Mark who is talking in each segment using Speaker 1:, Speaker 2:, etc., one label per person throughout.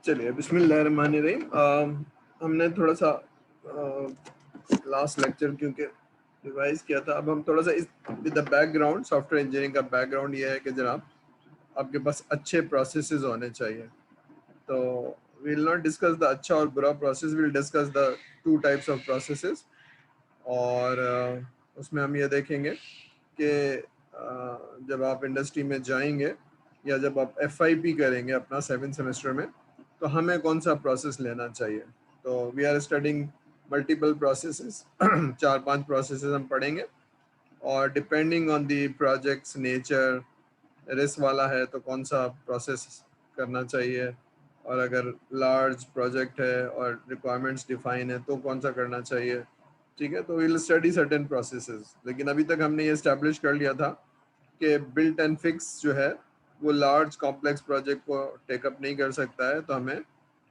Speaker 1: चलिए बिस्मिल्लाहिर्रहमानिर्रहीम। हमने थोड़ा सा लास्ट लेक्चर क्योंकि रिवाइज किया था, अब हम थोड़ा सा इस with the background, software engineering का बैकग्राउंड ये है कि जनाब आपके पास अच्छे प्रोसेसेस होने चाहिए। तो we will not discuss the अच्छा और बुरा process, will discuss the two types of processes. और उसमें हम ये देखेंगे कि जब आप इंडस्ट्री में जाएंगे या जब आप FIP करेंगे अपना 7th सेमेस्टर में, तो हमें कौन सा प्रोसेस लेना चाहिए। तो we are studying multiple processes, 4-5 processes हम पढ़ेंगे, और depending on the project's nature, risk वाला है तो कौन सा प्रोसेस करना चाहिए, और अगर लार्ज प्रोजेक्ट है और रिक्वायरमेंट्स डिफाइन है तो कौन सा करना चाहिए। ठीक है, तो विल स्टडी सर्टेन प्रोसेसेस। लेकिन अभी तक हमने ये एस्टेब्लिश कर लिया था कि बिल्ट एंड फिक्स जो है वो लार्ज कॉम्प्लेक्स प्रोजेक्ट को टेकअप नहीं कर सकता है, तो हमें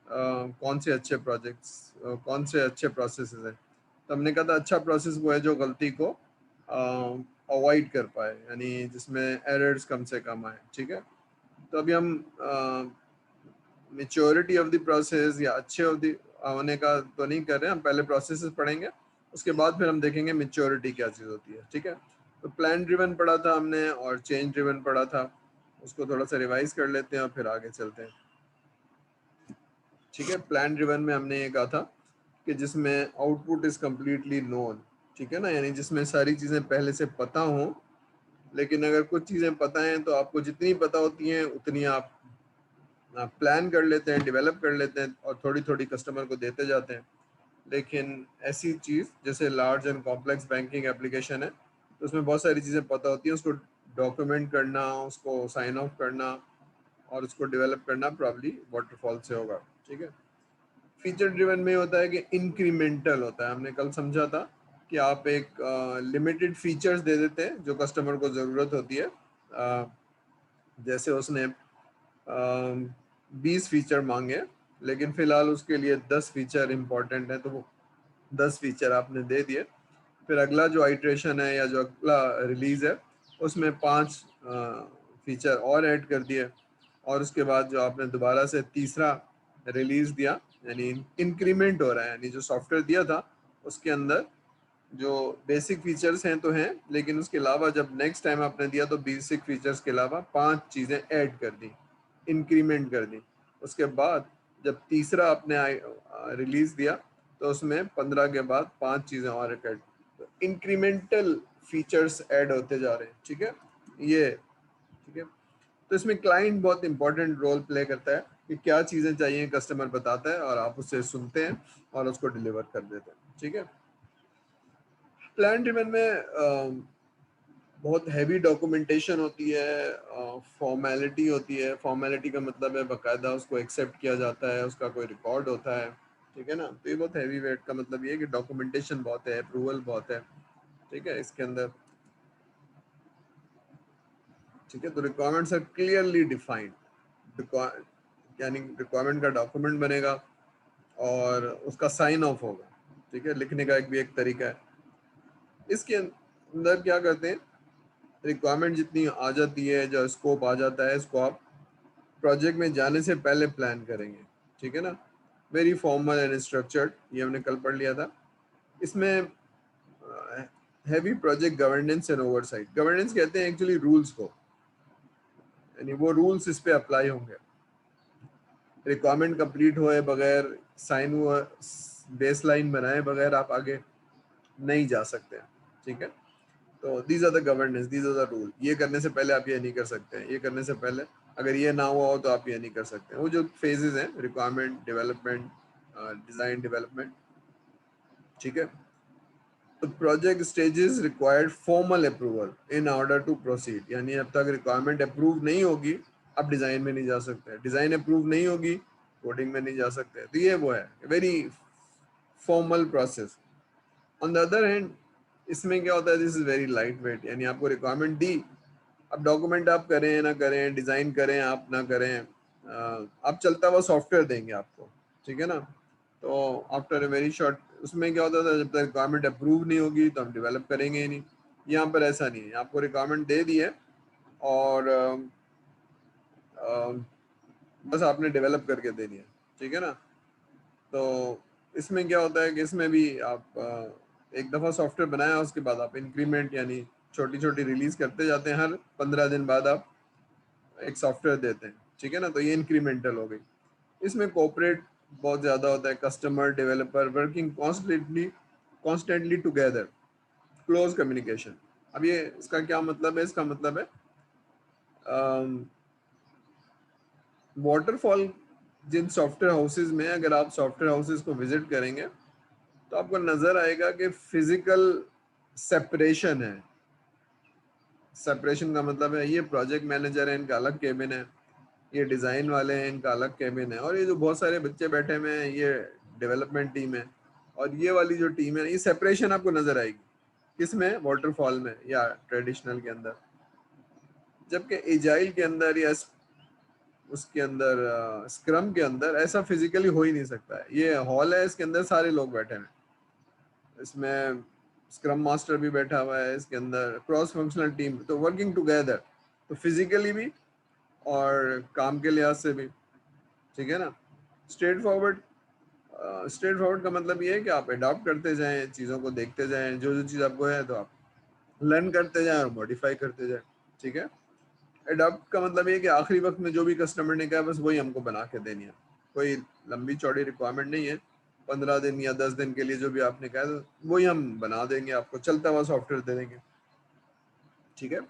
Speaker 1: कौन से अच्छे प्रोजेक्ट्स, कौन से अच्छे प्रोसेसेस हैं। तो हमने कहा था अच्छा प्रोसेस वो है जो गलती को अवॉइड कर पाए, यानी जिसमें एरर्स कम से कम आए। ठीक है, तो अभी हम मेच्योरिटी ऑफ द प्रोसेस या अच्छे ऑफ द होने का तो नहीं कर रहे हैं, हम पहले प्रोसेसेस पढ़ेंगे, उसके बाद फिर हम देखेंगे मेच्योरिटी क्या चीज़ होती है। ठीक है, तो प्लान ड्रिवन पढ़ा था हमने और चेंज ड्रिवन पढ़ा था, उसको थोड़ा सा रिवाइज कर लेते हैं और फिर आगे चलते हैं। ठीक है, प्लान ड्रिवन में हमने ये कहा था कि जिसमें आउटपुट इज कम्प्लीटली नोन। ठीक है ना, यानी जिसमें सारी चीज़ें पहले से पता हों, लेकिन अगर कुछ चीज़ें पता हैं तो आपको जितनी पता होती हैं उतनी आप प्लान कर लेते हैं, डेवलप कर लेते हैं और थोड़ी थोड़ी कस्टमर को देते जाते हैं। लेकिन ऐसी चीज़ जैसे large and complex banking application है, तो उसमें बहुत सारी चीज़ें पता होती हैं, उसको डॉक्यूमेंट करना, उसको साइन ऑफ करना और उसको डेवलप करना प्रॉब्ली वाटरफॉल से होगा। ठीक है, फीचर ड्रिवन में होता है कि इंक्रीमेंटल होता है। हमने कल समझा था कि आप एक लिमिटेड फीचर्स दे देते हैं जो कस्टमर को ज़रूरत होती है। जैसे उसने 20 फीचर मांगे, लेकिन फिलहाल उसके लिए 10 फीचर इंपॉर्टेंट है, तो वो 10 फीचर आपने दे दिए। फिर अगला जो आइट्रेशन है या जो अगला रिलीज है उसमें 5 फीचर और ऐड कर दिए, और उसके बाद जो आपने दोबारा से तीसरा रिलीज दिया, यानी इंक्रीमेंट हो रहा है, यानी जो सॉफ्टवेयर दिया था उसके अंदर जो बेसिक फीचर्स हैं तो हैं, लेकिन उसके अलावा जब नेक्स्ट टाइम आपने दिया तो बेसिक फीचर्स के अलावा 5 चीज़ें ऐड कर दी, इंक्रीमेंट कर दी। उसके बाद जब तीसरा आपने रिलीज दिया तो उसमें 15 के बाद 5 चीज़ें और ऐड, तो इंक्रीमेंटल फीचर्स ऐड होते जा रहे हैं। ठीक है, ये ठीक है। तो इसमें क्लाइंट बहुत इंपॉर्टेंट रोल प्ले करता है कि क्या चीज़ें चाहिए, कस्टमर बताता है और आप उससे सुनते हैं और उसको डिलीवर कर देते हैं। ठीक है, प्लान ड्रिवन में बहुत हैवी डॉक्यूमेंटेशन होती है, फॉर्मेलिटी होती है। फॉर्मेलिटी का मतलब है बाकायदा उसको एक्सेप्ट किया जाता है, उसका कोई रिकॉर्ड होता है। ठीक है ना, तो ये बहुत हैवी वेट का मतलब ये है कि डॉक्यूमेंटेशन बहुत है, अप्रूवल बहुत है। ठीक है, इसके अंदर। ठीक है, तो रिक्वायरमेंट्स आर क्लियरली डिफाइंड, यानी रिक्वायरमेंट का डॉक्यूमेंट बनेगा और उसका साइन ऑफ होगा। ठीक है, लिखने का एक भी एक तरीका है। इसके अंदर क्या करते हैं, रिक्वायरमेंट जितनी आ जाती है, जो स्कोप आ जाता है, इसको आप प्रोजेक्ट में जाने से पहले प्लान करेंगे। ठीक है ना, वेरी फॉर्मल एंड स्ट्रक्चर्ड, ये हमने कल पढ़ लिया था। इसमें heavy project governance and oversight. Governance कहते हैं एक्चुअली रूल्स को, यानी वो रूल्स इस पे अप्लाई होंगे। रिक्वायरमेंट कंप्लीट हुए बगैर, साइन हुआ, बेस लाइन बनाए बगैर आप आगे नहीं जा सकते हैं। ठीक है, तो these are the governance, these are the rule. ये करने से पहले आप ये नहीं कर सकते हैं, ये करने से पहले अगर ये ना हुआ हो तो आप ये नहीं कर सकते हैं। वो जो फेजेस हैं, रिक्वायरमेंट डेवलपमेंट, डिजाइन डेवलपमेंट। ठीक है, तो project stages required formal approval in order to proceed, यानी अब तक रिक्वायरमेंट अप्रूव नहीं होगी आप डिजाइन में नहीं जा सकते, डिजाइन अप्रूव नहीं होगी कोडिंग में नहीं जा सकते। तो ये वो है very formal process. On the other hand इसमें क्या होता है, this is very light weight, यानी आपको रिक्वायरमेंट दी, अब डॉक्यूमेंट आप करें ना करें, डिजाइन करें आप ना करें, आप चलता हुआ सॉफ्टवेयर देंगे आपको। ठीक है ना, तो आफ्टर ए वेरी शॉर्ट, उसमें क्या होता था, जब तक रिक्वायरमेंट अप्रूव नहीं होगी तो हम डेवलप करेंगे ही नहीं। यहाँ पर ऐसा नहीं है, आपको रिक्वायरमेंट दे दी है और बस आपने डेवलप करके देनी है। ठीक है ना। तो इसमें क्या होता है कि इसमें भी आप एक दफ़ा सॉफ्टवेयर बनाया, उसके बाद आप इंक्रीमेंट यानी छोटी छोटी रिलीज करते जाते हैं, हर 15 दिन बाद आप एक सॉफ्टवेयर देते हैं, ठीक है ना। तो ये इंक्रीमेंटल हो गई। इसमें कोऑपरेट बहुत ज़्यादा होता है, customer developer working constantly together, close communication. अब ये इसका क्या मतलब है? इसका मतलब है वाटरफॉल जिन सॉफ्टवेयर हाउसेज में, अगर आप सॉफ्टवेयर हाउसेज को विजिट करेंगे तो आपको नजर आएगा कि फिजिकल सेपरेशन है। सेपरेशन का मतलब है ये प्रोजेक्ट मैनेजर है, इनका अलग केबिन है, ये डिजाइन वाले हैं, इनका अलग केबिन है, और ये जो बहुत सारे बच्चे बैठे हुए हैं ये डेवलपमेंट टीम है, और ये वाली जो टीम है, ये सेपरेशन आपको नजर आएगी किसमें? वाटरफॉल में या ट्रेडिशनल के अंदर। जबकि एजाइल के अंदर या उसके अंदर स्क्रम के अंदर ऐसा फिजिकली हो ही नहीं सकता है। ये हॉल है, इसके अंदर सारे लोग बैठे हैं, इसमें स्क्रम मास्टर भी बैठा हुआ है, इसके अंदर क्रॉस फंक्शनल टीम, तो वर्किंग टुगेदर, तो फिजिकली भी और काम के लिहाज से भी, ठीक है ना। स्ट्रेट फॉरवर्ड, स्ट्रेट फॉरवर्ड का मतलब ये है कि आप अडॉप्ट करते जाएं, चीज़ों को देखते जाएं, जो जो चीज़ आपको है तो आप लर्न करते जाएं और मॉडिफाई करते जाएं, ठीक है। अडॉप्ट का मतलब ये है कि आखिरी वक्त में जो भी कस्टमर ने कहा बस वही हमको बना के देनी है, कोई लंबी चौड़ी रिक्वायरमेंट नहीं है। 15 दिन या 10 दिन के लिए जो भी आपने कहा तो वही हम बना देंगे, आपको चलता हुआ सॉफ्टवेयर दे देंगे, ठीक है।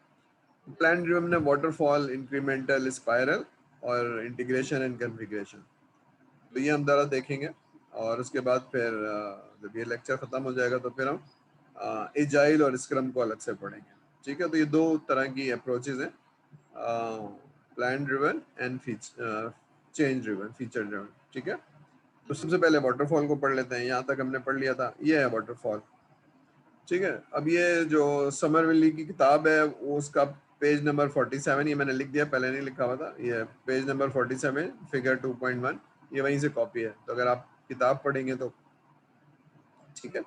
Speaker 1: प्लान ड्रिवन है वाटरफॉल, इंक्रीमेंटल, स्पाइरल और इंटीग्रेशन एंड कॉन्फ़िगरेशन। तो ये हम ज़रा देखेंगे, और उसके बाद फिर जब ये लेक्चर ख़त्म हो जाएगा तो फिर हम एजाइल और स्क्रम को अलग से पढ़ेंगे, ठीक है। तो ये दो तरह की अप्रोचेज हैं, plan driven and change driven, feature driven, ठीक है। तो सबसे पहले वाटरफॉल को पढ़ लेते हैं, यहाँ तक हमने पढ़ लिया था, ये है वाटरफॉल, ठीक है। अब ये जो समरविली की किताब है वो उसका पेज नंबर 47, ये मैंने लिख दिया, पहले नहीं लिखा हुआ था, ये पेज नंबर 47 फिगर 2.1, ये वहीं से कॉपी है, तो अगर आप किताब पढ़ेंगे तो ठीक है।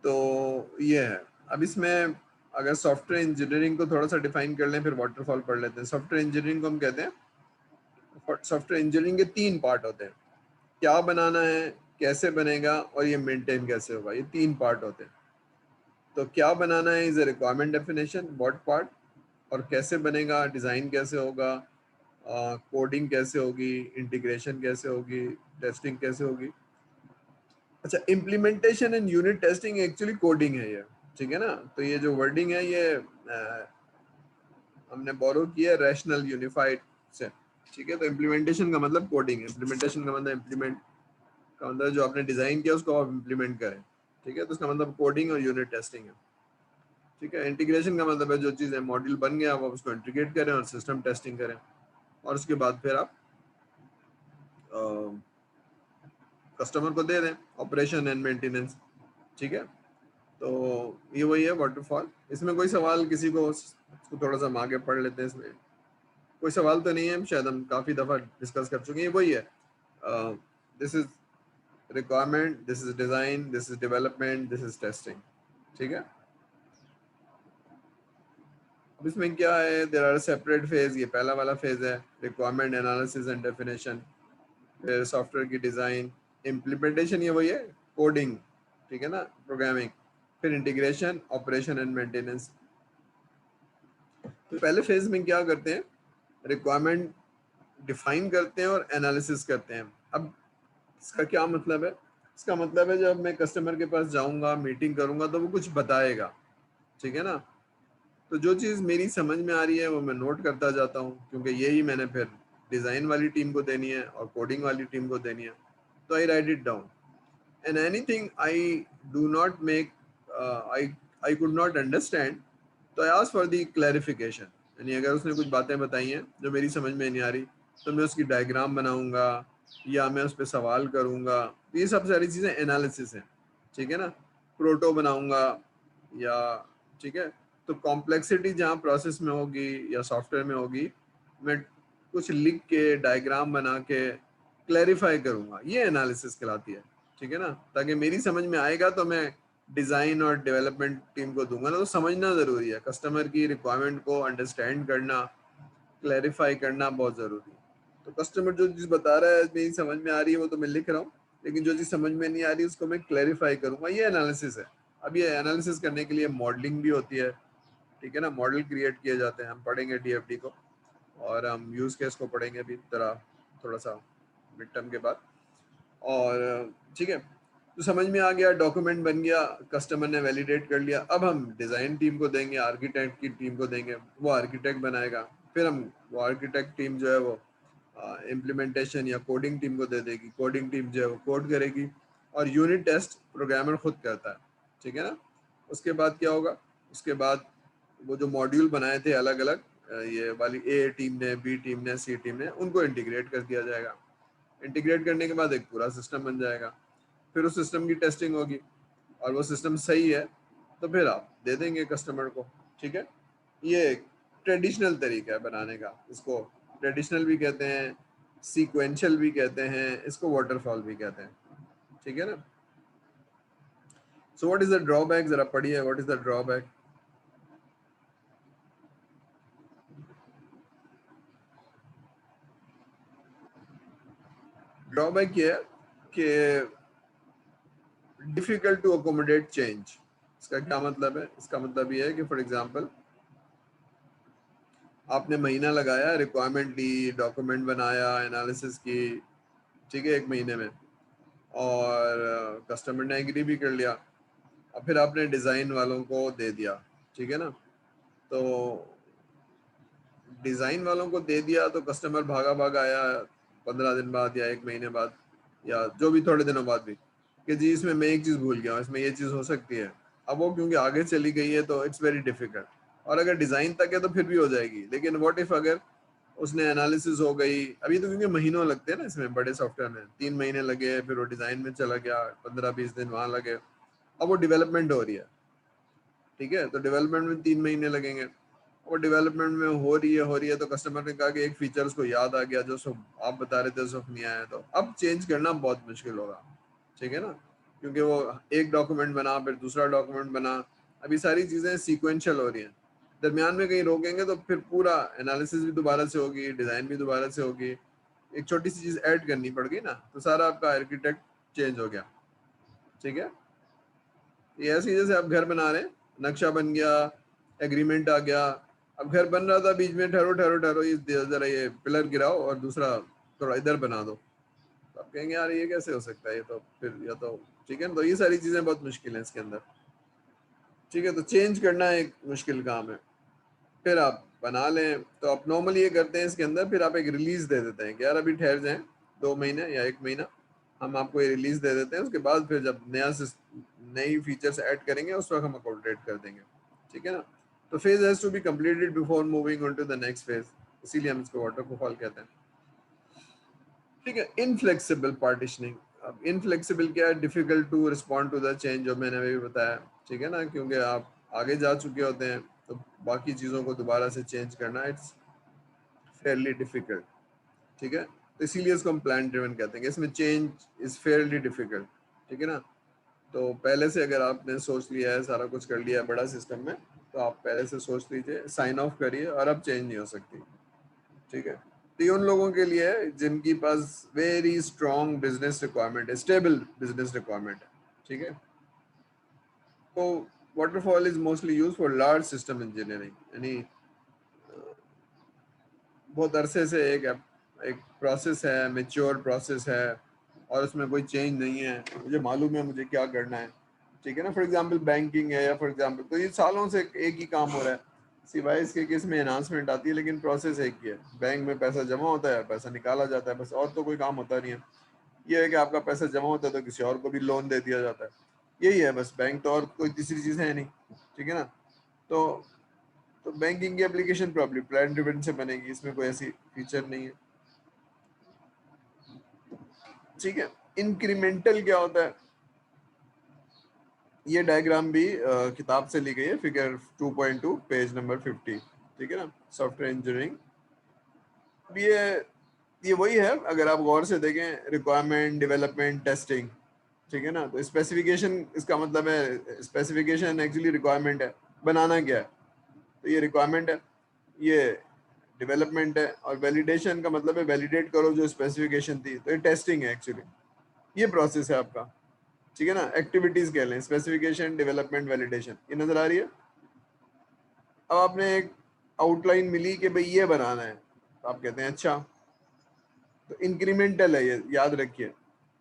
Speaker 1: तो ये है। अब इसमें अगर सॉफ्टवेयर इंजीनियरिंग को थोड़ा सा डिफाइन कर लें, फिर वाटरफॉल पढ़ लेते हैं। सॉफ्टवेयर इंजीनियरिंग को हम कहते हैं, सॉफ्टवेयर इंजीनियरिंग के 3 पार्ट होते हैं, क्या बनाना है, कैसे बनेगा और ये मेंटेन कैसे होगा, ये 3 पार्ट होते हैं। तो क्या बनाना है is a requirement definition, what part, और कैसे बनेगा, डिज़ाइन कैसे होगा, कोडिंग कैसे होगी, इंटीग्रेशन कैसे होगी, टेस्टिंग कैसे होगी। अच्छा, implementation and unit testing actually coding है ये, ठीक है ना। तो ये जो वर्डिंग है ये हमने बोरो किया रैशनल यूनिफाइड से, ठीक है। तो इम्प्लीमेंटेशन का मतलब कोडिंग है, इम्प्लीमेंटेशन का मतलब इम्प्लीमेंट का मतलब जो आपने डिज़ाइन किया उसको आप इम्प्लीमेंट करें, ठीक है। तो उसका मतलब कोडिंग और यूनिट टेस्टिंग है, ठीक है। इंटीग्रेशन का मतलब है जो चीज़ है मॉड्यूल बन गया आप उसको इंटीग्रेट करें और सिस्टम टेस्टिंग करें, और उसके बाद फिर आप कस्टमर को दे दें, ऑपरेशन एंड मेंटेनेंस, ठीक है। तो ये वही है वाटरफॉल। इसमें कोई सवाल किसी को, उसको थोड़ा सा हम आगे पढ़ लेते हैं, इसमें कोई सवाल तो नहीं है, शायद हम काफ़ी दफ़ा डिस्कस कर चुके हैं। ये वही है, this is requirement, this is design, this is development, this is testing, ठीक है। अब इसमें क्या है, देयर आर सेपरेट फेज, ये पहला वाला फेज है, रिक्वायरमेंट एनालिसिस एंड डेफिनेशन, फिर सॉफ्टवेयर की डिज़ाइन, इम्प्लीमेंटेशन, ये वही है कोडिंग, ठीक है ना, प्रोग्रामिंग, फिर इंटीग्रेशन, ऑपरेशन एंड मेंटेनेंस। तो पहले फेज में क्या करते हैं, रिक्वायरमेंट डिफाइन करते हैं और एनालिसिस करते हैं। अब इसका क्या मतलब है? इसका मतलब है जब मैं कस्टमर के पास जाऊंगा, मीटिंग करूंगा तो वो कुछ बताएगा, ठीक है ना। तो जो चीज़ मेरी समझ में आ रही है वो मैं नोट करता जाता हूँ, क्योंकि यही मैंने फिर डिज़ाइन वाली टीम को देनी है और कोडिंग वाली टीम को देनी है, तो I write it down. And anything I do not make, I could not understand, तो I ask for the clarification. यानी अगर उसने कुछ बातें बताई हैं जो मेरी समझ में नहीं आ रही तो मैं उसकी डायग्राम बनाऊंगा या मैं उस पर सवाल करूंगा। ये सब सारी चीज़ें एनालिसिस हैं, ठीक है ना। प्रोटो बनाऊंगा या, ठीक है। तो कॉम्प्लेक्सिटी जहाँ प्रोसेस में होगी या सॉफ्टवेयर में होगी, मैं कुछ लिख के डायग्राम बना के क्लैरिफाई करूंगा, ये एनालिसिस कहलाती है, ठीक है ना। ताकि मेरी समझ में आएगा तो मैं डिज़ाइन और डेवलपमेंट टीम को दूंगा ना। तो समझना ज़रूरी है, कस्टमर की रिक्वायरमेंट को अंडरस्टैंड करना, क्लैरिफाई करना बहुत ज़रूरी है। तो कस्टमर जो चीज़ बता रहा है मेरी समझ में आ रही है वो तो मैं लिख रहा हूँ, लेकिन जो चीज़ समझ में नहीं आ रही उसको मैं क्लैरिफाई करूँगा। ये एनालिसिस है। अब ये एनालिसिस करने के लिए मॉडलिंग भी होती है, ठीक है ना। मॉडल क्रिएट किए जाते हैं, हम पढ़ेंगे डीएफडी को, और हम यूज़ केस को पढ़ेंगे अभी थोड़ा सा मिड टर्म के बाद। और ठीक है, तो समझ में आ गया, डॉक्यूमेंट बन गया, कस्टमर ने वैलिडेट कर लिया। अब हम डिज़ाइन टीम को देंगे, आर्किटेक्ट की टीम को देंगे, वो आर्किटेक्ट बनाएगा। फिर हम वो आर्किटेक्ट टीम जो है वो इम्प्लीमेंटेशन या कोडिंग टीम को दे देगी, कोडिंग टीम जो है वो कोड करेगी, और यूनिट टेस्ट प्रोग्रामर खुद करता है, ठीक है ना। उसके बाद क्या होगा, उसके बाद वो जो मॉड्यूल बनाए थे अलग अलग, ये वाली ए टीम ने, बी टीम ने, सी टीम ने, उनको इंटीग्रेट कर दिया जाएगा। इंटीग्रेट करने के बाद एक पूरा सिस्टम बन जाएगा। फिर उस सिस्टम की टेस्टिंग होगी, और वो सिस्टम सही है तो फिर आप दे देंगे कस्टमर को, ठीक है। ये एक ट्रेडिशनल तरीका है बनाने का। इसको ट्रेडिशनल भी कहते हैं, सीक्वेंशियल भी कहते हैं, इसको वाटरफॉल भी कहते हैं, ठीक है ना। So what is the drawback, जरा पढ़िए, what is the drawback. Drawback ये है कि डिफिकल्ट टू अकोमोडेट चेंज। इसका क्या मतलब है, इसका मतलब ये है कि फॉर एग्जांपल आपने महीना लगाया, रिक्वायरमेंट ली, डॉक्यूमेंट बनाया, एनालिसिस की, ठीक है, 1 महीने में, और कस्टमर ने एग्री भी कर लिया। अब फिर आपने डिज़ाइन वालों को दे दिया, ठीक है ना। तो डिज़ाइन वालों को दे दिया तो कस्टमर भागा भागा आया 15 दिन बाद या 1 महीने बाद, या जो भी थोड़े दिनों बाद भी, कि जी इसमें मैं एक चीज़ भूल गया हूँ, इसमें ये चीज़ हो सकती है। अब वो क्योंकि आगे चली गई है तो इट्स वेरी डिफिकल्ट। और अगर डिज़ाइन तक है तो फिर भी हो जाएगी, लेकिन व्हाट इफ अगर उसने एनालिसिस हो गई, अभी तो क्योंकि महीनों लगते हैं ना इसमें, बड़े सॉफ्टवेयर में 3 महीने लगे, फिर वो डिज़ाइन में चला गया, 15-20 दिन वहाँ लगे, अब वो डेवलपमेंट हो रही है, ठीक है, तो डेवलपमेंट में 3 महीने लगेंगे। और डेवलपमेंट में हो रही है तो कस्टमर ने कहा कि एक फीचर उसको याद आ गया जो सब आप बता रहे थे सब नहीं आया, तो अब चेंज करना बहुत मुश्किल होगा, ठीक है ना। क्योंकि वो एक डॉक्यूमेंट बना, फिर दूसरा डॉक्यूमेंट बना, अभी सारी चीज़ें सीक्वेंशियल हो रही हैं। दरमियान में कहीं रोकेंगे तो फिर पूरा एनालिसिस भी दोबारा से होगी, डिज़ाइन भी दोबारा से होगी, एक छोटी सी चीज़ ऐड करनी पड़ गई ना, तो सारा आपका आर्किटेक्ट चेंज हो गया, ठीक है। ये ऐसी जैसे आप घर बना रहे हैं, नक्शा बन गया, एग्रीमेंट आ गया, अब घर बन रहा था, बीच में ठहरो ठहरो ठहरो, ये जरा ये पिलर गिराओ और दूसरा थोड़ा इधर बना दो, तो आप कहेंगे यार ये कैसे हो सकता है, ये तो फिर या तो, ठीक है ना। तो ये सारी चीजें बहुत मुश्किल है इसके अंदर, ठीक है। तो चेंज करना एक मुश्किल काम है। फिर आप बना लें तो आप नॉर्मली ये करते हैं इसके अंदर, फिर आप एक रिलीज दे देते हैं कि यार अभी ठहर जाएं 2 महीने या 1 महीना, हम आपको ये रिलीज दे देते हैं। उसके बाद फिर जब नई फीचर्स ऐड करेंगे उस वक्त हम अकोमोडेट कर देंगे, ठीक है ना। तो phase has to be completed before moving on to the next phase, इसीलिए हम इसको वाटरफॉल कहते हैं, ठीक है। इनफ्लेक्सिबल पार्टीशनिंग, अब इनफ्लेक्सिबल क्या है, difficult to respond to the change, जो मैंने अभी बताया, ठीक है ना, क्योंकि आप आगे जा चुके होते हैं तो बाकी चीज़ों को दोबारा से चेंज करना इट्स फेयरली डिफिकल्ट, ठीक है। तो इसीलिए इसको हम प्लान ड्रिवन कहते हैं, इसमें चेंज इज फेयरली डिफिकल्ट, ठीक है ना। तो पहले से अगर आपने सोच लिया है, सारा कुछ कर लिया है बड़ा सिस्टम में, तो आप पहले से सोच लीजिए, साइन ऑफ करिए, और अब चेंज नहीं हो सकती, ठीक है। तो ये उन लोगों के लिए है जिनकी पास वेरी स्ट्रॉन्ग बिजनेस रिक्वायरमेंट है, स्टेबल बिजनेस रिक्वायरमेंट है, ठीक है। तो waterfall is mostly use for large system engineering, यानी बहुत अरसे से एक प्रोसेस है, मेच्योर प्रोसेस है, और उसमें कोई चेंज नहीं है, मुझे मालूम है मुझे क्या करना है, ठीक है ना। फॉर एग्जांपल बैंकिंग है, या फॉर एग्जांपल, तो ये सालों से एक ही काम हो रहा है, सिवाय इसके कि इसमें एनहांसमेंट आती है, लेकिन प्रोसेस एक ही है। बैंक में पैसा जमा होता है, पैसा निकाला जाता है, बस, और तो कोई काम होता नहीं है। ये है कि आपका पैसा जमा होता है तो किसी और को भी लोन दे दिया जाता है, यही है बस, बैंक तो और कोई तीसरी चीज़ है नहीं, ठीक है ना। तो तो बैंकिंग की एप्लीकेशन प्रॉब्लम प्लान ड्रिवन से बनेगी, इसमें कोई ऐसी फीचर नहीं है, ठीक है। इंक्रीमेंटल क्या होता है, ये डायग्राम भी किताब से ली गई है, फिगर 2.2 पेज नंबर 50, ठीक है ना, सॉफ्टवेयर इंजीनियरिंग। ये वही है, अगर आप गौर से देखें, रिक्वायरमेंट, डेवलपमेंट, टेस्टिंग, ठीक है ना। तो स्पेसिफिकेशन, इसका मतलब है स्पेसिफिकेशन एक्चुअली रिक्वायरमेंट है, बनाना क्या है, तो ये रिक्वायरमेंट है, ये डेवलपमेंट है, और वैलिडेशन का मतलब है वैलिडेट करो जो स्पेसिफिकेशन थी, तो ये टेस्टिंग है एक्चुअली, ये प्रोसेस है आपका, ठीक है ना। एक्टिविटीज कह लें, स्पेसिफिकेशन, डेवलपमेंट, वैलिडेशन, ये नजर आ रही है। अब आपने एक आउटलाइन मिली कि भाई ये बनाना है, तो आप कहते हैं अच्छा, तो इंक्रीमेंटल है ये, याद रखिए।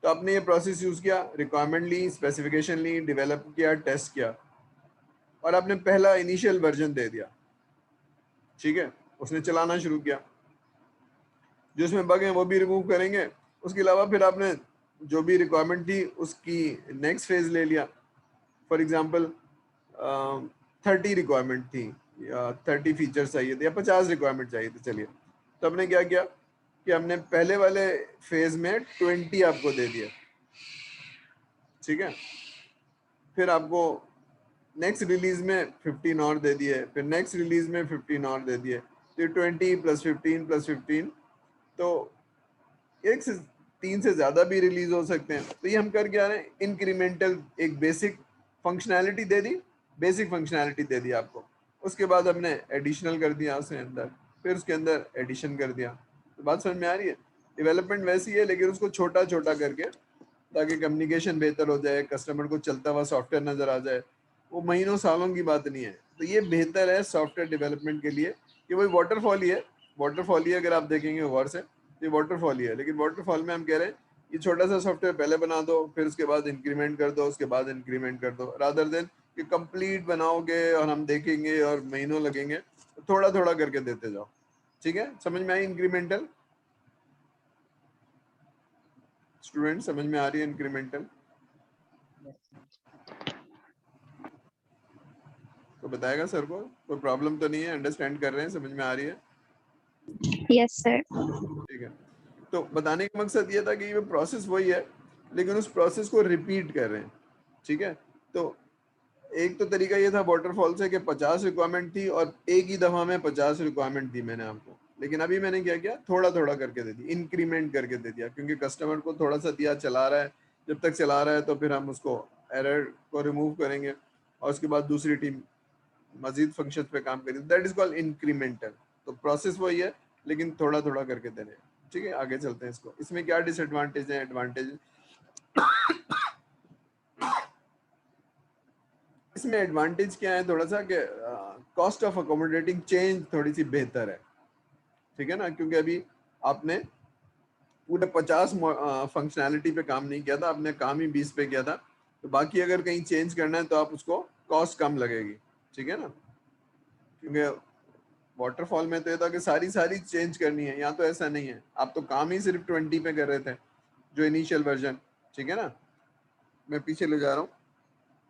Speaker 1: तो आपने ये प्रोसेस यूज किया, रिक्वायरमेंट ली, स्पेसिफिकेशन ली, डेवलप किया, टेस्ट किया, और आपने पहला इनिशियल वर्जन दे दिया, ठीक है। उसने चलाना शुरू किया, जो उसमें बग हैं वो भी रिमूव करेंगे। उसके अलावा फिर आपने जो भी रिक्वायरमेंट थी उसकी नेक्स्ट फेज ले लिया। फॉर एग्जांपल 30 रिक्वायरमेंट थी, या 30 फीचर्स चाहिए थे, या 50 रिक्वायरमेंट चाहिए थे, चलिए। तो हमने क्या किया कि हमने पहले वाले फेज में 20 आपको दे दिया, ठीक है। फिर आपको नेक्स्ट रिलीज में 15 और दे दिए, फिर नेक्स्ट रिलीज में 15 और दे दिए, तो 20 + 15 + 15, तो एक से 3 से ज्यादा भी रिलीज हो सकते हैं। तो ये हम कर क्या रहे हैं, इंक्रीमेंटल एक बेसिक फंक्शनैलिटी दे दी, बेसिक फंक्शनैलिटी दे दी आपको, उसके बाद हमने एडिशनल कर दिया उसके अंदर, फिर उसके अंदर एडिशन कर दिया। तो बात समझ में आ रही है। डेवलपमेंट वैसी है, लेकिन उसको छोटा छोटा करके, ताकि कम्युनिकेशन बेहतर हो जाए, कस्टमर को चलता हुआ सॉफ्टवेयर नजर आ जाए। वो महीनों सालों की बात नहीं है। तो ये बेहतर है सॉफ्टवेयर डेवलपमेंट के लिए कि वही वाटरफॉल ही है, वाटरफॉल ही अगर आप देखेंगे गौर से, ये वाटरफॉल ही है। लेकिन वाटरफॉल में हम कह रहे हैं ये छोटा सा सॉफ्टवेयर पहले बना दो, फिर उसके बाद इंक्रीमेंट कर दो, उसके बाद इंक्रीमेंट कर दो, रादर देन कि कंप्लीट बनाओगे और हम देखेंगे और महीनों लगेंगे। तो थोड़ा थोड़ा करके देते जाओ, ठीक है। समझ में आई इंक्रीमेंटल? स्टूडेंट समझ में आ रही है इंक्रीमेंटल? तो बताएगा सर को, कोई प्रॉब्लम तो नहीं है, अंडरस्टैंड कर रहे हैं, समझ में आ रही है?
Speaker 2: Yes sir.
Speaker 1: ठीक है। तो बताने का मकसद ये था कि ये प्रोसेस वही है, लेकिन उस प्रोसेस को रिपीट कर रहे हैं, ठीक है। तो एक तो तरीका ये था वाटरफॉल से कि 50 रिक्वायरमेंट थी और एक ही दफा में 50 रिक्वायरमेंट दी मैंने आपको। लेकिन अभी मैंने क्या किया, थोड़ा थोड़ा करके दे दी, इंक्रीमेंट करके दे दिया, क्योंकि कस्टमर को थोड़ा सा दिया, चला रहा है, जब तक चला रहा है तो फिर हम उसको एरर को रिमूव करेंगे, और उसके बाद दूसरी टीम मजीद फंक्शन पे काम करेगी। That is called incremental. तो प्रोसेस वही है, लेकिन थोड़ा थोड़ा करके दे रहे हैं, ठीक है। आगे चलते हैं इसको, इसमें क्या डिसएडवांटेज है, एडवांटेज। इसमें एडवांटेज क्या है थोड़ा सा, कि कॉस्ट ऑफ अकोमोडेटिंग चेंज थोड़ी सी बेहतर है, ठीक है ना। क्योंकि अभी आपने पूरे 50 फंक्शनैलिटी पे काम नहीं किया था, आपने काम ही 20 पे किया था। तो बाकी अगर कहीं चेंज करना है तो आप उसको कॉस्ट कम लगेगी, ठीक है ना। क्योंकि वाटरफॉल में तो ये था कि सारी सारी चेंज करनी है, यहाँ तो ऐसा नहीं है, आप तो काम ही सिर्फ 20 पे कर रहे थे जो इनिशियल वर्जन, ठीक है ना। मैं पीछे ले जा रहा हूँ,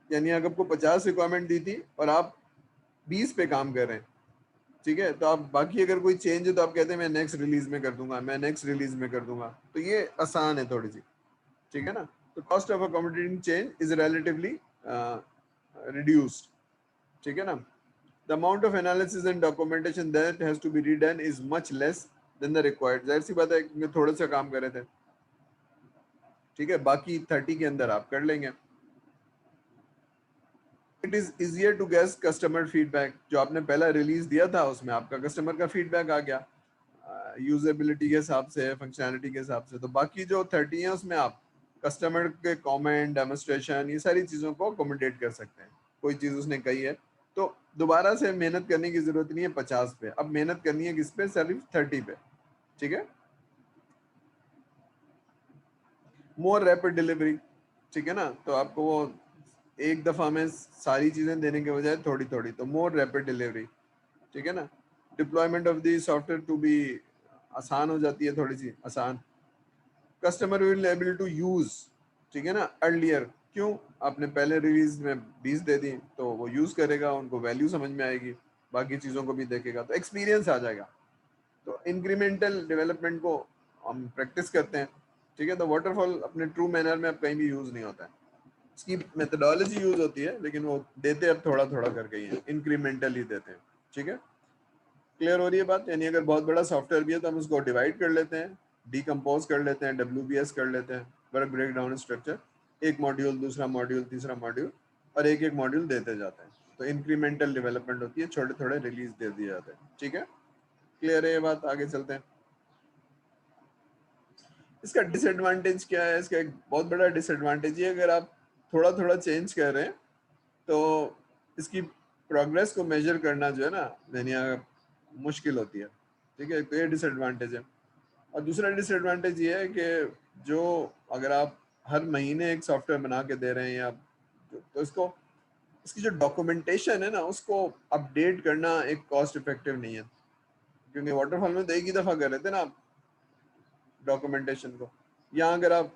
Speaker 1: यानी अगर आपको 50 रिक्वायरमेंट दी थी और आप 20 पे काम कर रहे हैं, ठीक है। तो आप बाकी अगर कोई चेंज है तो आप कहते हैं मैं नेक्स्ट रिलीज में कर दूंगा, मैं नेक्स्ट रिलीज में कर दूंगा, तो ये आसान है थोड़ी सी, ठीक है ना। तो cost of accommodating change is relatively reduced, ठीक है ना। The amount of analysis and documentation that has to be redone is much less than the required। जाहिर सी बात है कि थोड़े से काम कर रहे थे, ठीक है, बाकी 30 के अंदर आप कर लेंगे। It is easier to guess customer feedback. जो आपने पहला रिलीज दिया था उसमें आपका कस्टमर का फीडबैक आ गया, यूजेबिलिटी के हिसाब से, फंक्शनैलिटी के हिसाब से। तो बाकी जो 30 है उसमें आप कस्टमर के कमेंट, डेमोन्स्ट्रेशन, ये सारी चीज़ों को अकोमोडेट कर सकते हैं। कोई चीज़ उसने कही है तो दोबारा से मेहनत करने की जरूरत नहीं है 50 पे, अब मेहनत करनी है किस पे, सिर्फ 30 पे, ठीक है। मोर रैपिड डिलीवरी, ठीक है ना। तो आपको वो एक दफा में सारी चीजें देने के बजाय थोड़ी थोड़ी, तो मोर रैपिड डिलीवरी, ठीक है ना। Deployment of the software to be, आसान हो जाती है, थोड़ी सी आसान। Customer will able to use, ठीक है ना, अर्लियर। क्यों, आपने पहले रिलीज में 20 दे दी तो वो यूज करेगा, उनको वैल्यू समझ में आएगी, बाकी चीजों को भी देखेगा, तो एक्सपीरियंस आ जाएगा। तो इंक्रीमेंटल डेवलपमेंट को हम प्रैक्टिस करते हैं, ठीक है। तो वाटरफॉल अपने ट्रू मैनर में अब कहीं भी यूज नहीं होता है, इसकी मेथोडोलॉजी यूज होती है, लेकिन वो देते अब थोड़ा थोड़ा करके ही है, इंक्रीमेंटल ही देते हैं, ठीक है। क्लियर हो रही है बात? यानी अगर बहुत बड़ा सॉफ्टवेयर भी है तो हम उसको डिवाइड कर लेते हैं, डीकम्पोज कर लेते हैं, WBS कर लेते हैं, वर्क ब्रेक डाउन स्ट्रक्चर, एक मॉड्यूल, दूसरा मॉड्यूल, तीसरा मॉड्यूल, और एक एक मॉड्यूल देते जाते हैं। तो इंक्रीमेंटल डेवलपमेंट होती है, छोटे थोड़े रिलीज दे दिए जाते हैं, ठीक है। क्लियर है ये बात? आगे चलते हैं। इसका डिसएडवांटेज क्या है? इसका एक बहुत बड़ा डिसएडवांटेज ये, अगर आप थोड़ा थोड़ा चेंज कर रहे हैं तो इसकी प्रोग्रेस को मेजर करना जो है ना, यानी मुश्किल होती है। ठीक है, तो ये डिसएडवांटेज है। और दूसरा डिसएडवांटेज ये है कि जो अगर आप हर महीने एक सॉफ्टवेयर बना के दे रहे हैं या तो इसको, इसकी जो डॉक्यूमेंटेशन है ना, उसको अपडेट करना एक कॉस्ट इफेक्टिव नहीं है, क्योंकि वाटरफॉल में तो एक ही दफा कर रहे थे ना आप डॉक्यूमेंटेशन को। यहाँ अगर आप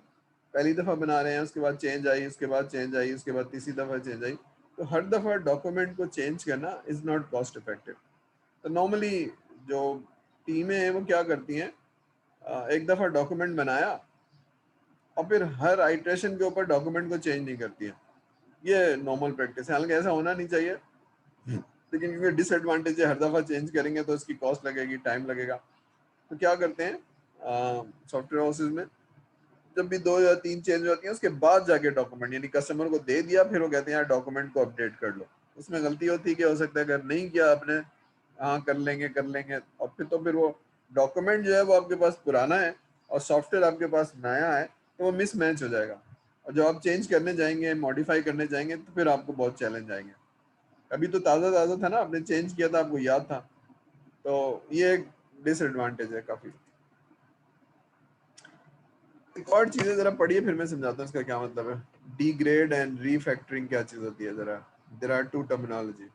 Speaker 1: पहली दफा बना रहे हैं, उसके बाद चेंज आई, उसके बाद चेंज आई, उसके बाद तीसरी दफा चेंज आई, तो हर दफा डॉक्यूमेंट को चेंज करना इज नॉट कॉस्ट इफेक्टिव। तो नॉर्मली जो टीमें हैं वो क्या करती हैं, एक दफा डॉक्यूमेंट बनाया और फिर हर आइट्रेशन के ऊपर डॉक्यूमेंट को चेंज नहीं करती है। ये नॉर्मल प्रैक्टिस है, हालांकि ऐसा होना नहीं चाहिए, लेकिन क्योंकि डिसएडवांटेज है, हर दफा चेंज करेंगे तो इसकी कॉस्ट लगेगी, टाइम लगेगा। तो क्या करते हैं सॉफ्टवेयर हाउसेज में, जब भी 2 या 3 चेंज होती है उसके बाद जाके डॉक्यूमेंट, यानी कस्टमर को दे दिया फिर वो कहते हैं यार डॉक्यूमेंट को अपडेट कर लो। उसमें गलती होती है कि हो सकता है अगर नहीं किया आपने, हाँ कर लेंगे और फिर वो डॉक्यूमेंट जो है वो आपके पास पुराना है और सॉफ्टवेयर आपके पास नया है, तो वो मिसमैच हो जाएगा। और जब आप चेंज करने जाएंगे, मॉडिफाई करने जाएंगे, तो फिर आपको बहुत चैलेंज आएंगे। अभी तो ताज़ा ताज़ा था ना, आपने चेंज किया था, आपको याद था। तो ये एक डिसएडवांटेज है काफ़ी। एक और चीज है, जरा पढ़िए फिर मैं समझाता हूँ इसका क्या मतलब है। डिग्रेड एंड रीफैक्टरिंग क्या चीज होती है जरा? There are two terminology.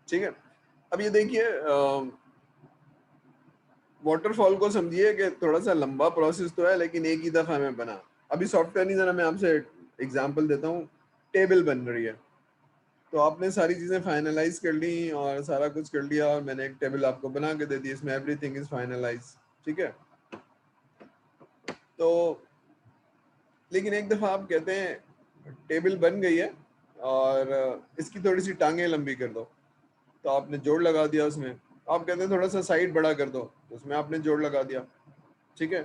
Speaker 1: ठीक है, अब ये देखिए, वाटरफॉल को समझिए कि थोड़ा सा लंबा प्रोसेस तो है, लेकिन एक ही दफा में बना। अभी सॉफ्टवेयर नहीं, जरा मैं आपसे एग्जांपल देता हूँ। टेबल बन रही है, तो आपने सारी चीजें फाइनलाइज कर ली और सारा कुछ कर लिया, और मैंने एक टेबल आपको बना के दे दी, इसमें एवरीथिंग इज फाइनलाइज। ठीक है, तो लेकिन एक दफा आप कहते हैं टेबल बन गई है और इसकी थोड़ी सी टांगे लंबी कर दो, तो आपने जोड़ लगा दिया उसमें। आप कहते हैं थोड़ा सा साइड बड़ा कर दो, तो उसमें आपने जोड़ लगा दिया। ठीक है,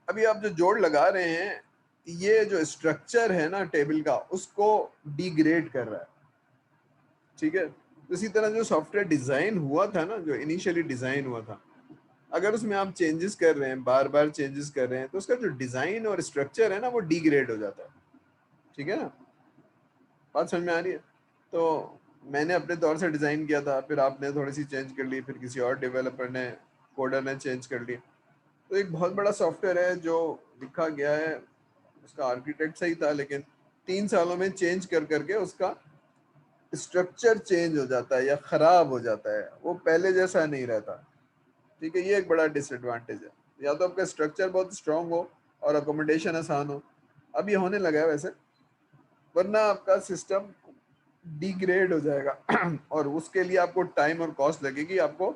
Speaker 1: अभी आप जो जोड़ लगा रहे हैं, ये जो स्ट्रक्चर है ना टेबल का, उसको डिग्रेड कर रहा है। ठीक है, तो इसी तरह जो सॉफ्टवेयर डिजाइन हुआ था ना, जो इनिशियली डिजाइन हुआ था, अगर उसमें आप चेंजेस कर रहे हैं, बार बार चेंजेस कर रहे हैं, तो उसका जो डिजाइन और स्ट्रक्चर है ना, वो डिग्रेड हो जाता है। ठीक है ना, बात समझ में आ रही है? तो मैंने अपने तौर से डिजाइन किया था, फिर आपने थोड़ी सी चेंज कर ली, फिर किसी और डेवलपर ने, कोडर ने चेंज कर ली। तो एक बहुत बड़ा सॉफ्टवेयर है जो लिखा गया है, उसका आर्किटेक्ट सही था, लेकिन 3 सालों में चेंज कर करके उसका स्ट्रक्चर चेंज हो जाता है या खराब हो जाता है, वो पहले जैसा नहीं रहता। ठीक है, ये एक बड़ा डिसएडवांटेज है। या तो आपका स्ट्रक्चर बहुत स्ट्रांग हो और अकोमोडेशन आसान हो, अब ये होने लगा है वैसे, वरना आपका सिस्टम डिग्रेड हो जाएगा और उसके लिए आपको टाइम और कॉस्ट लगेगी, आपको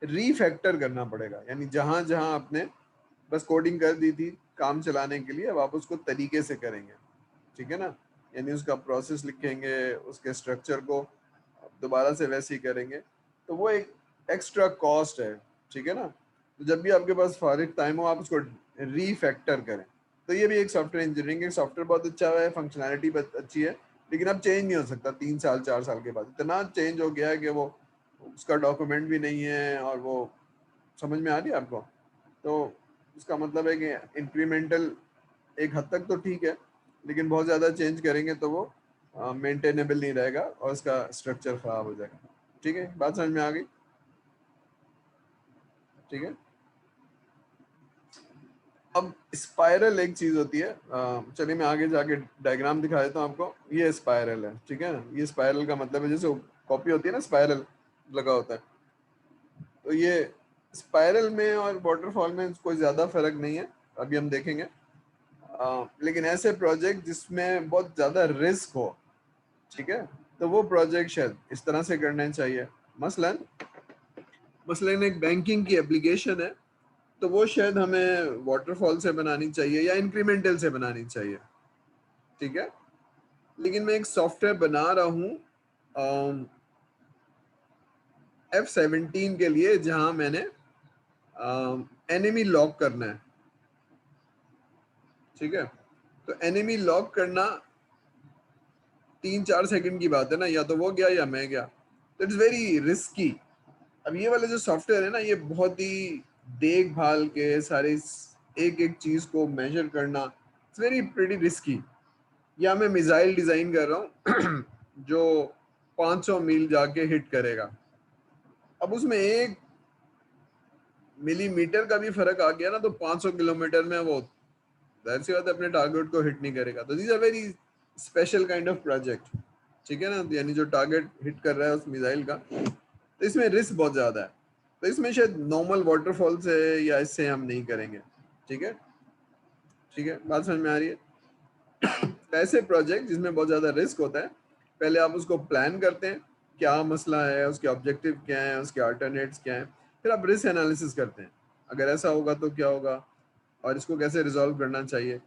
Speaker 1: रीफैक्टर करना पड़ेगा। यानी जहां जहां आपने बस कोडिंग कर दी थी काम चलाने के लिए, अब आप उसको तरीके से करेंगे। ठीक है ना, यानी उसका प्रोसेस लिखेंगे, उसके स्ट्रक्चर को दोबारा से वैसे ही करेंगे, तो वो एक एक्स्ट्रा कॉस्ट है। ठीक है ना, तो जब भी आपके पास फारिग टाइम हो, आप उसको रीफैक्टर करें। तो ये भी एक सॉफ्टवेयर इंजीनियरिंग, एक सॉफ्टवेयर बहुत अच्छा है, फंक्शनैलिटी अच्छी है, लेकिन अब चेंज नहीं हो सकता। 3 साल 4 साल के बाद इतना चेंज हो गया है कि वो उसका डॉक्यूमेंट भी नहीं है, और वो, समझ में आ रही है आपको? तो उसका मतलब है कि इंक्रीमेंटल एक हद तक तो ठीक है, लेकिन बहुत ज़्यादा चेंज करेंगे तो वो मेंटेनेबल नहीं रहेगा और उसका स्ट्रक्चर खराब हो जाएगा। ठीक है, बात समझ में आ गई? ठीक है, अब स्पाइरल एक चीज होती है, चलिए मैं आगे जाके डायग्राम दिखा देता हूँ आपको। ये स्पाइरल है, ठीक है ना, ये स्पाइरल का मतलब है जैसे कॉपी होती है ना, स्पाइरल लगा होता है। तो ये स्पाइरल में और वाटरफॉल में कोई ज्यादा फर्क नहीं है, अभी हम देखेंगे। लेकिन ऐसे प्रोजेक्ट जिसमें बहुत ज्यादा रिस्क हो, ठीक है, तो वो प्रोजेक्ट शायद इस तरह से करने चाहिए। मसलन मसलन एक बैंकिंग की एप्लीकेशन है, तो वो शायद हमें वाटरफॉल से बनानी चाहिए या इंक्रीमेंटल से बनानी चाहिए। ठीक है, लेकिन मैं एक सॉफ्टवेयर बना रहा हूँ F-17 के लिए जहां मैंने एनिमी लॉक करना है, ठीक है। तो एनिमी लॉक करना 3-4 सेकंड की बात है ना, या तो वो गया या मैं गया, तो इट्स वेरी रिस्की। अब ये वाले जो सॉफ्टवेयर है ना, ये बहुत ही देखभाल के सारे एक एक चीज को मेजर करना, इट्स वेरी प्रीटी रिस्की। या मैं मिसाइल डिजाइन कर रहा हूँ जो 500 मील जाके हिट करेगा। अब उसमें 1 मिलीमीटर का भी फर्क आ गया ना, तो 500 किलोमीटर में वो जाहिर सी बात है अपने टारगेट को हिट नहीं करेगा। तो these are very special kind of project, ठीक है ना। यानी जो टारगेट हिट कर रहा है उस मिसाइल का, तो इसमें रिस्क बहुत ज्यादा है। तो इसमें शायद नॉर्मल वाटरफॉल से या इससे हम नहीं करेंगे, ठीक है। ठीक है, बात समझ में आ रही है। ऐसे प्रोजेक्ट जिसमें बहुत ज्यादा रिस्क होता है, पहले आप उसको प्लान करते हैं, क्या मसला है, उसके ऑब्जेक्टिव क्या है, उसके अल्टरनेट्स क्या है, फिर आप रिस्क एनालिसिस करते हैं, अगर ऐसा होगा तो क्या होगा और इसको कैसे रिजॉल्व करना चाहिए,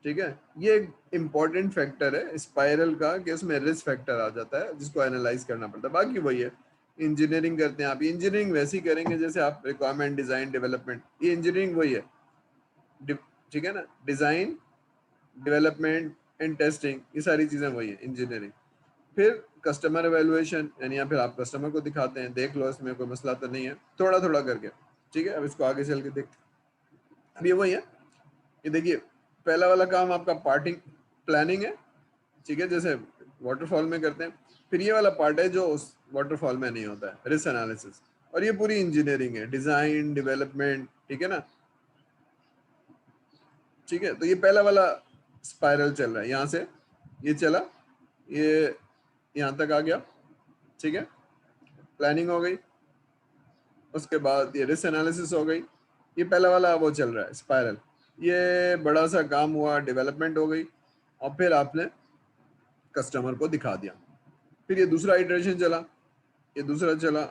Speaker 1: ठीक है। ये एक इम्पॉर्टेंट फैक्टर है स्पाइरल का, कि उसमें रिस्क फैक्टर आ जाता है जिसको एनालाइज करना पड़ता है। बाकी वही है, इंजीनियरिंग करते हैं आप, इंजीनियरिंग वैसी करेंगे जैसे आप रिक्वायरमेंट डिजाइन डेवलपमेंट, ये इंजीनियरिंग वही है, ठीक है ना। डिजाइन डेवलपमेंट एंड टेस्टिंग, ये सारी चीजें वही है इंजीनियरिंग। फिर कस्टमर एवेलुएशन, यानी या फिर आप कस्टमर को दिखाते हैं, देख लो इसमें कोई मसला तो नहीं है, थोड़ा थोड़ा करके, ठीक है। अब इसको आगे चल के देखते हैं। अब ये वही है, ये देखिए, पहला वाला काम आपका पार्टिंग प्लानिंग है, ठीक है, जैसे वाटरफॉल में करते हैं। फिर ये वाला पार्ट है जो उस वाटरफॉल में नहीं होता है, रिस्क एनालिसिस। और ये पूरी इंजीनियरिंग है, डिजाइन डेवलपमेंट, ठीक है ना। ठीक है, तो ये पहला वाला स्पाइरल चल रहा है, यहाँ से ये चला, ये यहाँ तक आ गया, ठीक है। प्लानिंग हो गई, उसके बाद ये रिस्क एनालिसिस हो गई, ये पहला वाला वो चल रहा है स्पाइरल। ये बड़ा सा काम हुआ, डेवलपमेंट हो गई, और फिर आपने कस्टमर को दिखा दिया। फिर ये दूसरा इटरेशन चला, ये दूसरा चला,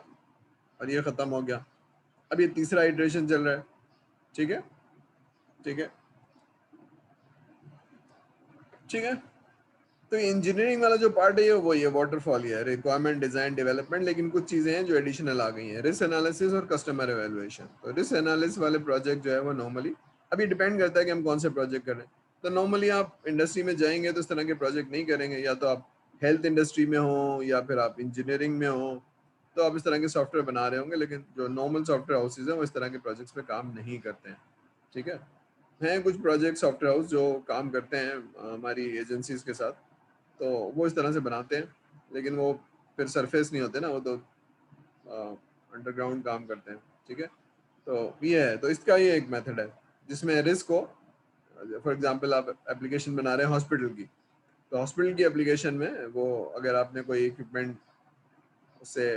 Speaker 1: और ये खत्म हो गया। अब ये तीसरा इटरेशन चल रहा है, ठीक है, ठीक है, ठीक है। तो इंजीनियरिंग वाला जो पार्ट है ये वही है, वाटरफॉल ही है, रिक्वायरमेंट डिजाइन डेवलपमेंट, लेकिन कुछ चीजें हैं जो एडिशनल आ गई हैं, रिस्क एनालिसिस और कस्टमर एवेलुएशन। तो रिस्क एनालिसिस वाले प्रोजेक्ट जो है वो नॉर्मली, अभी डिपेंड करता है कि हम कौन से प्रोजेक्ट कर रहे हैं। तो नॉर्मली आप इंडस्ट्री में जाएंगे तो इस तरह के प्रोजेक्ट नहीं करेंगे, या तो आप हेल्थ इंडस्ट्री में हो या फिर आप इंजीनियरिंग में हो, तो आप इस तरह के सॉफ्टवेयर बना रहे होंगे। लेकिन जो नॉर्मल सॉफ्टवेयर हाउसेज हैं वो इस तरह के प्रोजेक्ट्स पे काम नहीं करते हैं, ठीक है। हैं कुछ प्रोजेक्ट सॉफ्टवेयर हाउस जो काम करते हैं हमारी एजेंसीज के साथ, तो वो इस तरह से बनाते हैं, लेकिन वो फिर सरफेस नहीं होते ना, वो तो अंडरग्राउंड काम करते हैं, ठीक है। तो ये है, तो इसका ये एक मेथड है जिसमें रिस्क को, फॉर एग्जांपल आप एप्लीकेशन बना रहे हैं हॉस्पिटल की, तो हॉस्पिटल की एप्लीकेशन में वो अगर आपने कोई इक्विपमेंट उससे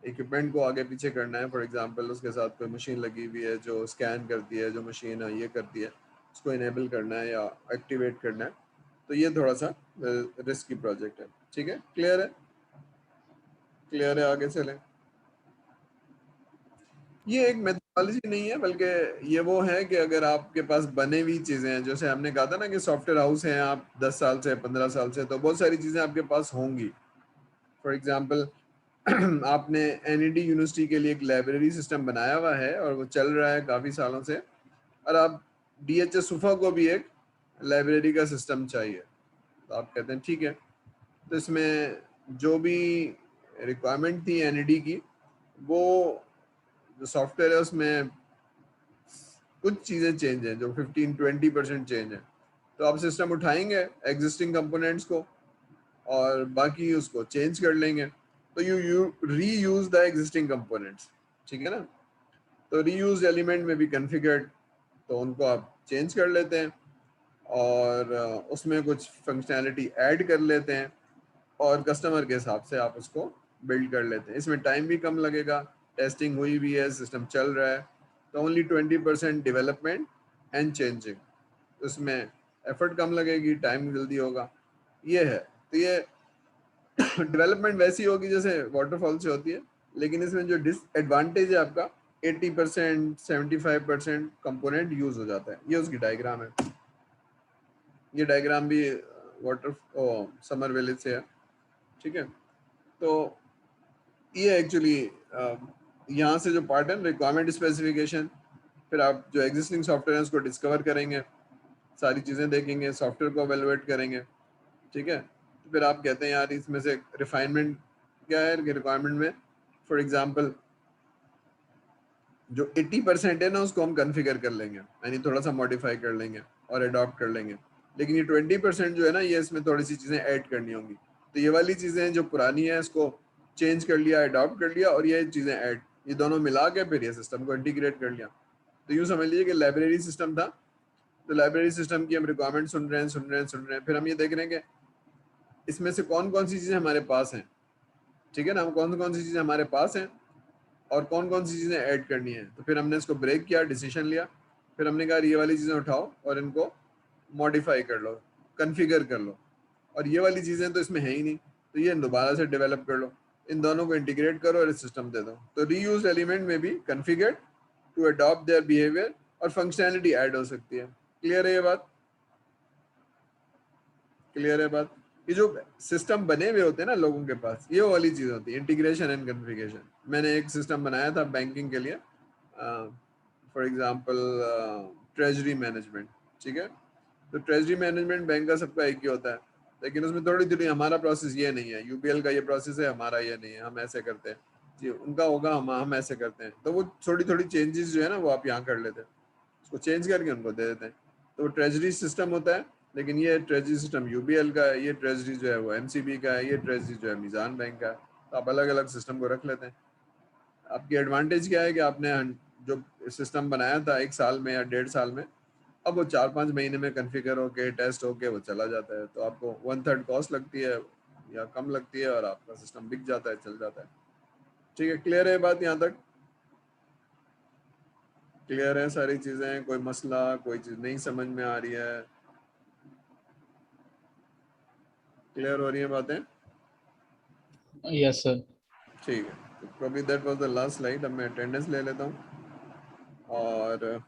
Speaker 1: इक्विपमेंट को आगे पीछे करना है, फॉर एग्जांपल उसके साथ कोई मशीन लगी हुई है जो स्कैन करती है, जो मशीन है ये करती है, उसको इनेबल करना है या एक्टिवेट करना है, तो ये थोड़ा सा रिस्की प्रोजेक्ट है, ठीक है। क्लियर है, क्लियर है, आगे चलें। ये एक मेथोडोलॉजी नहीं है, बल्कि ये वो है कि अगर आपके पास बने हुई चीजें हैं, जैसे हमने कहा था ना कि सॉफ्टवेयर हाउस हैं आप 10 साल से 15 साल से, तो बहुत सारी चीजें आपके पास होंगी। फॉर एग्जांपल आपने एनईडी यूनिवर्सिटी के लिए एक लाइब्रेरी सिस्टम बनाया हुआ है और वो चल रहा है काफ़ी सालों से, और आप डीएचएस सुफा को भी एक लाइब्रेरी का सिस्टम चाहिए, तो आप कहते हैं ठीक है। तो इसमें जो भी रिक्वायरमेंट थी एनईडी की, वो जो सॉफ्टवेयर है उसमें कुछ चीज़ें चेंज हैं, जो 15-20% चेंज है। तो आप सिस्टम उठाएंगे एग्जिस्टिंग कंपोनेंट्स को और बाकी उसको चेंज कर लेंगे, तो यू री यूज द एग्जिस्टिंग कंपोनेंट्स, ठीक है ना। तो रीयूज एलिमेंट में भी कन्फिगर्ड, तो उनको आप चेंज कर लेते हैं और उसमें कुछ फंक्शनैलिटी ऐड कर लेते हैं और कस्टमर के हिसाब से आप उसको बिल्ड कर लेते हैं। इसमें टाइम भी कम लगेगा, टेस्टिंग हुई भी है, सिस्टम चल रहा है, तो ओनली 20% डेवलपमेंट एंड चेंजिंग, उसमें एफर्ट कम लगेगी, टाइम जल्दी होगा, ये है। तो ये डेवलपमेंट वैसी होगी जैसे वाटरफॉल से होती है, लेकिन इसमें जो डिसएडवांटेज है आपका, 80% 75% कंपोनेंट यूज हो जाता है। ये उसकी डायग्राम है, ये डायग्राम भी वाटर समर विलेज से है, ठीक है। तो ये एक्चुअली यहाँ से जो पार्ट है रिक्वायरमेंट स्पेसिफिकेशन, फिर आप जो एग्जिस्टिंग सॉफ्टवेयर है उसको डिस्कवर करेंगे, सारी चीज़ें देखेंगे, सॉफ्टवेयर को एवेलुएट करेंगे, ठीक है। तो फिर आप कहते हैं यार इसमें से रिफाइनमेंट क्या है रिक्वायरमेंट में, फॉर एग्जांपल जो 80% है ना उसको हम कॉन्फ़िगर कर लेंगे, यानी थोड़ा सा मॉडिफाई कर लेंगे और अडॉप्ट कर लेंगे, लेकिन ये 20% जो है ना ये इसमें थोड़ी सी चीज़ें ऐड करनी होंगी। तो ये वाली चीज़ें जो पुरानी है इसको चेंज कर लिया, अडॉप्ट कर लिया, और ये चीज़ें ऐड, ये दोनों मिला के फिर ये सिस्टम को इंटीग्रेट कर लिया। तो यूँ समझ लीजिए कि लाइब्रेरी सिस्टम था, तो लाइब्रेरी सिस्टम की हम रिक्वायरमेंट सुन रहे हैं, फिर हम ये देख रहे हैं कि इसमें से कौन कौन सी चीज़ें हमारे पास हैं, ठीक है ना, हम कौन कौन सी चीज़ें हमारे पास हैं और कौन कौन सी चीज़ें ऐड करनी है। तो फिर हमने इसको ब्रेक किया, डिसीजन लिया, फिर हमने कहा ये वाली चीज़ें उठाओ और इनको मॉडिफाई कर लो, कन्फिगर कर लो, और ये वाली चीज़ें तो इसमें है ही नहीं, तो ये दोबारा से डेवलप कर लो, इन दोनों को इंटीग्रेट करो और सिस्टम दे दो। तो रीयूज एलिमेंट में भी configure to adopt their behaviour और फंक्शनैलिटी ऐड हो सकती है। क्लियर है ये बात? क्लियर है बात? ये जो सिस्टम बने हुए होते हैं ना लोगों के पास, ये वाली चीज होती है इंटीग्रेशन एंड कॉन्फ़िगरेशन। मैंने एक सिस्टम बनाया था बैंकिंग के लिए, फॉर एग्जांपल ट्रेजरी मैनेजमेंट, ठीक है। तो ट्रेजरी मैनेजमेंट बैंक का सबका एक ही होता है, लेकिन उसमें थोड़ी थोड़ी हमारा प्रोसेस ये नहीं है, यूपीएल का ये प्रोसेस है, हमारा ये नहीं है, हम ऐसे करते हैं जी, उनका होगा, हम ऐसे करते हैं। तो वो थोड़ी थोड़ी चेंजेस जो है ना वो आप यहाँ कर लेते हैं, उसको चेंज करके उनको दे देते हैं। तो वो ट्रेजरी सिस्टम होता है, लेकिन ये ट्रेजरी सिस्टम यूबीएल का है, ये ट्रेजरी जो है वो एमसीबी का है, ये ट्रेजरी जो है मीज़ान बैंक का है। तो आप अलग अलग सिस्टम को रख लेते हैं। आपकी एडवांटेज क्या है कि आपने जो सिस्टम बनाया था 1 साल में या 1.5 साल में, अब वो 4-5 महीने में कन्फिगर होके टेस्ट होके वो चला जाता है। तो आपको 1/3 कॉस्ट लगती है या कम लगती है और आपका सिस्टम बिक जाता है, चल जाता है। ठीक है, क्लियर है बात यहाँ तक? क्लियर है सारी चीज़ें? कोई मसला, कोई चीज़ नहीं समझ में आ रही है? क्लियर हो रही है बातें?
Speaker 3: Yes sir.
Speaker 1: ठीक है, तो probably that was the last slide. अब मैं अटेंडेंस ले लेता हूँ, और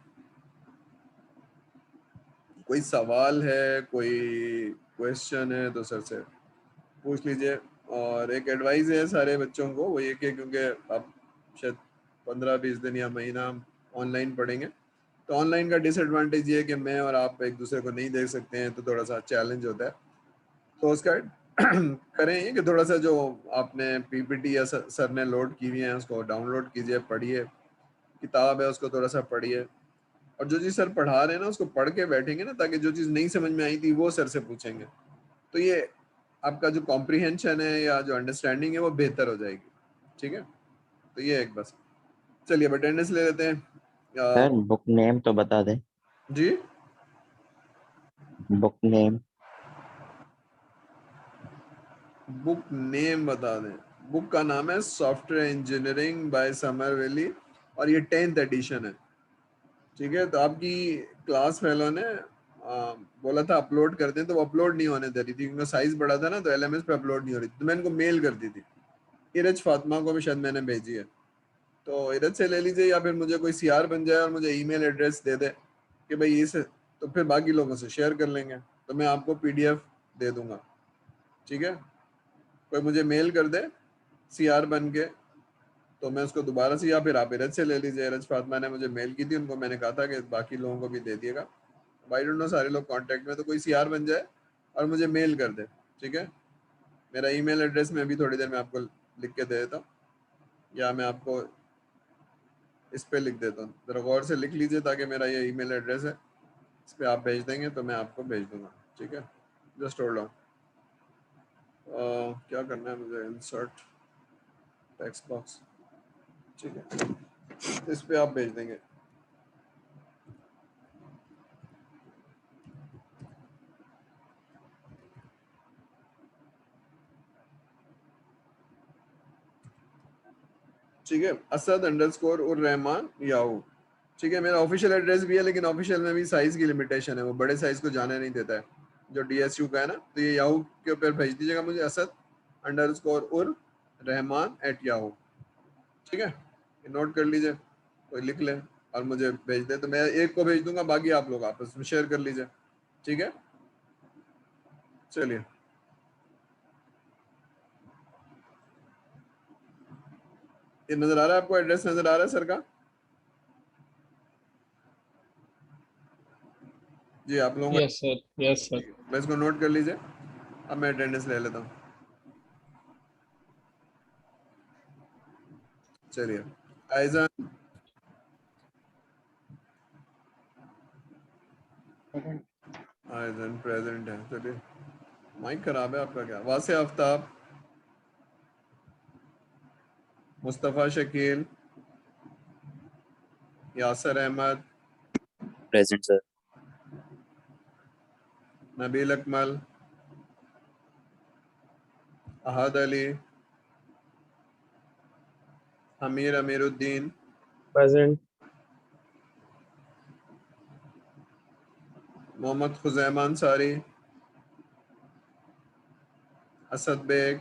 Speaker 1: कोई सवाल है, कोई क्वेश्चन है तो सर से पूछ लीजिए। और एक एडवाइस है सारे बच्चों को, वो ये कि क्योंकि अब शायद 15-20 दिन या महीना हम ऑनलाइन पढ़ेंगे, तो ऑनलाइन का डिसएडवांटेज ये है कि मैं और आप एक दूसरे को नहीं देख सकते हैं, तो थोड़ा सा चैलेंज होता है। तो उसका करें ये कि थोड़ा सा जो आपने पीपीटी या सर ने लोड की हुई है उसको डाउनलोड कीजिए, पढ़िए, किताब है उसको थोड़ा सा पढ़िए, और जो चीज़ सर पढ़ा रहे हैं ना उसको पढ़ के बैठेंगे ना, ताकि जो चीज़ नहीं समझ में आई थी वो सर से पूछेंगे, तो ये आपका जो कॉम्प्रिहेंशन है या जो अंडरस्टैंडिंग है वो बेहतर हो जाएगी। ठीक है, तो ये एक बस। चलिए अटेंडेंस ले लेते हैं।
Speaker 4: सर बुक नेम तो बता दें।
Speaker 1: जी,
Speaker 4: बुक नेम।
Speaker 1: बुक नेम बता दें। बुक का नाम है सॉफ्टवेयर इंजीनियरिंग बाय समरवेली, और ये 10th एडिशन है। ठीक है, तो आपकी क्लास फेलो ने बोला था अपलोड कर दें, तो वो अपलोड नहीं होने दे रही थी क्योंकि साइज बड़ा था ना, तो एलएमएस पे अपलोड नहीं हो रही थी। तो मैंने उनको मेल कर दी थी, इरज फातिमा को भी शायद मैंने भेजी है, तो इरज से ले लीजिए, या फिर मुझे कोई सीआर बन जाए और मुझे ईमेल एड्रेस दे दे कि भाई इसे, तो फिर बाकी लोगों से शेयर कर लेंगे, तो मैं आपको पीडीएफ दे दूंगा। ठीक है, कोई मुझे मेल कर दे सीआर बन के, तो मैं उसको दोबारा से, या फिर आप इरज से ले लीजिए। इरज फातिमा ने मुझे मेल की थी, उनको मैंने कहा था कि बाकी लोगों को भी दे दिएगा। आई डोंट नो सारे लोग कांटेक्ट में, तो कोई सीआर बन जाए और मुझे मेल कर दे। ठीक है, मेरा ईमेल एड्रेस मैं अभी थोड़ी देर में आपको लिख के दे देता हूँ, या मैं आपको इस पे लिख देता हूँ, ज़रा गौर से लिख लीजिए, ताकि मेरा ये ईमेल एड्रेस है, इस पर आप भेज देंगे तो मैं आपको भेज दूंगा। ठीक है, जस्ट होल्ड ऑन। क्या करना है मुझे, इंसर्ट टेक्स्ट बॉक्स, ठीक है, इस पे आप भेज देंगे। ठीक है, असद अंडरस्कोर उर रहमान याहू। ठीक है, मेरा ऑफिशियल एड्रेस भी है, लेकिन ऑफिशियल में भी साइज की लिमिटेशन है, वो बड़े साइज को जाने नहीं देता है जो डीएसयू का है ना। तो ये याहू के ऊपर भेज दीजिएगा मुझे, असद अंडरस्कोर उर रहमान @yahoo। ठीक है, ये नोट कर लीजिए, कोई लिख ले और मुझे भेज दे, तो मैं एक को भेज दूंगा, बाकी आप लोग आपस में शेयर कर लीजिए। ठीक है, चलिए। ये नजर आ रहा है आपको? एड्रेस नजर आ रहा है सर का? जी आप लोगों
Speaker 3: यस सर, यस सर।
Speaker 1: को इसको नोट कर लीजिए। अब मैं अटेंडेंस ले लेता हूँ। चलिए आइजन, आइजन प्रेजेंट है। चलिए, माइक खराब है आपका क्या? Wase Aftab, Mustafa Shakeel, Yasir Ahmad,
Speaker 5: present sir.
Speaker 1: Nabeel Akmal, Ahad Ali, Amir Amiruddin,
Speaker 6: present.
Speaker 1: Mohammad Khuzaima Ansari, Asad Baig,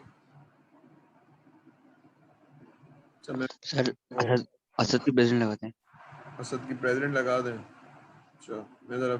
Speaker 5: sir Asad की प्रेजेंट लगाते हैं।
Speaker 1: असद की प्रेसिडेंट लगा दें। अच्छा मैं जरा